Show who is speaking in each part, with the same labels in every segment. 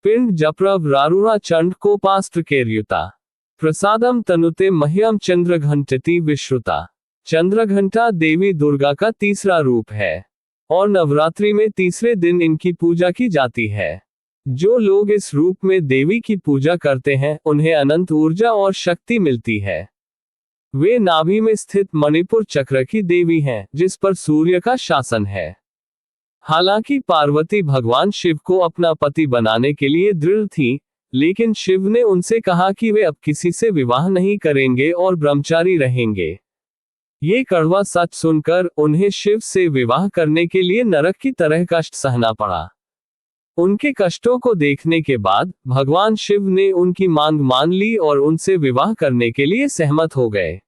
Speaker 1: पिंड जप्रवरारुणा चंड कोपास्त्रकेर्युता प्रसादम तनुते मह्यम चंद्रघंटति विश्रुता। चंद्रघंटा देवी दुर्गा का तीसरा रूप है और नवरात्रि में तीसरे दिन इनकी पूजा की जाती है। जो लोग इस रूप में देवी की पूजा करते हैं उन्हें अनंत ऊर्जा और शक्ति मिलती है। वे नाभि में स्थित मणिपुर चक्र की देवी हैं, जिस पर सूर्य का शासन है। हालांकि पार्वती भगवान शिव को अपना पति बनाने के लिए दृढ़ थी, लेकिन शिव ने उनसे कहा कि वे अब किसी से विवाह नहीं करेंगे और ब्रह्मचारी रहेंगे। ये कड़वा सच सुनकर उन्हें शिव से विवाह करने के लिए नरक की तरह कष्ट सहना पड़ा। उनके कष्टों को देखने के बाद भगवान शिव ने उनकी मांग मान ली और उनसे विवाह करने के लिए सहमत हो गए।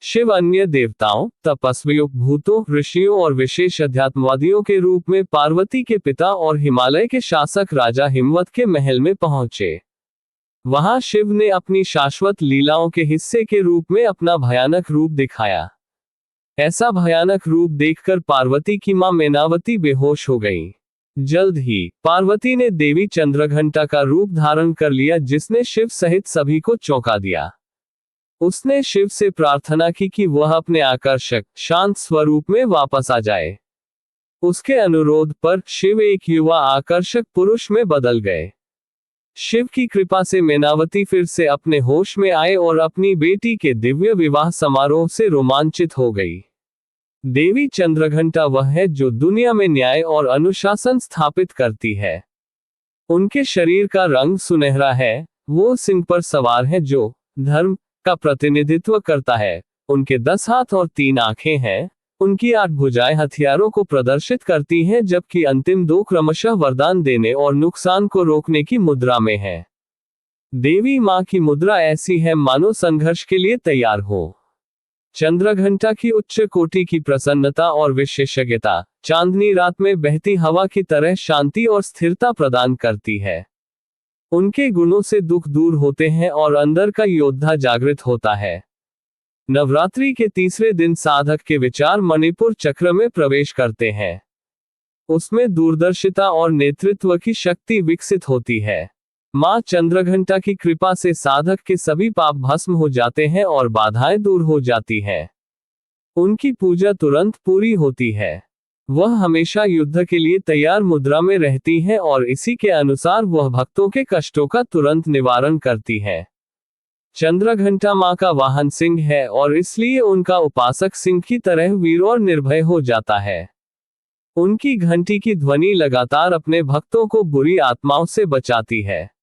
Speaker 1: शिव अन्य देवताओं, तपस्वियों, भूतों, ऋषियों और विशेष अध्यात्मवादियों के रूप में पार्वती के पिता और हिमालय के शासक राजा हिमवत के महल में पहुंचे। वहां शिव ने अपनी शाश्वत लीलाओं के हिस्से के रूप में अपना भयानक रूप दिखाया। ऐसा भयानक रूप देखकर पार्वती की मां मैनावती बेहोश हो गई। जल्द ही पार्वती ने देवी चंद्रघंटा का रूप धारण कर लिया, जिसने शिव सहित सभी को चौंका दिया। उसने शिव से प्रार्थना की कि वह अपने आकर्षक, शांत स्वरूप में वापस आ जाए। उसके अनुरोध पर शिव एक युवा आकर्षक पुरुष में बदल गए। शिव की कृपा से मैनावती फिर से अपने होश में आए और अपनी बेटी के दिव्य विवाह समारोह से रोमांचित हो गई। देवी चंद्रघंटा वह है जो दुनिया में न्याय और अनुशासन स्थापित करती है। उनके शरीर का रंग सुनहरा है। वो सिंह पर सवार है जो धर्म का प्रतिनिधित्व करता है। उनके 10 हाथ और 3 आंखें हैं। उनकी 8 भुजाएं हथियारों को प्रदर्शित करती हैं, जबकि अंतिम 2 क्रमशः वरदान देने और नुकसान को रोकने की मुद्रा में है। देवी मां की मुद्रा ऐसी है मानो संघर्ष के लिए तैयार हो। चंद्रघंटा की उच्च कोटि की प्रसन्नता और विशेषज्ञता चांदनी रात में बहती हवा की तरह शांति और स्थिरता प्रदान करती है। उनके गुणों से दुख दूर होते हैं और अंदर का योद्धा जागृत होता है। नवरात्रि के तीसरे दिन साधक के विचार मणिपुर चक्र में प्रवेश करते हैं। उसमें दूरदर्शिता और नेतृत्व की शक्ति विकसित होती है। मां चंद्रघंटा की कृपा से साधक के सभी पाप भस्म हो जाते हैं और बाधाएं दूर हो जाती हैं। उनकी पूजा तुरंत पूरी होती है। वह हमेशा युद्ध के लिए तैयार मुद्रा में रहती है और इसी के अनुसार वह भक्तों के कष्टों का तुरंत निवारण करती है। चंद्रघंटा मां का वाहन सिंह है और इसलिए उनका उपासक सिंह की तरह वीर और निर्भय हो जाता है। उनकी घंटी की ध्वनि लगातार अपने भक्तों को बुरी आत्माओं से बचाती है।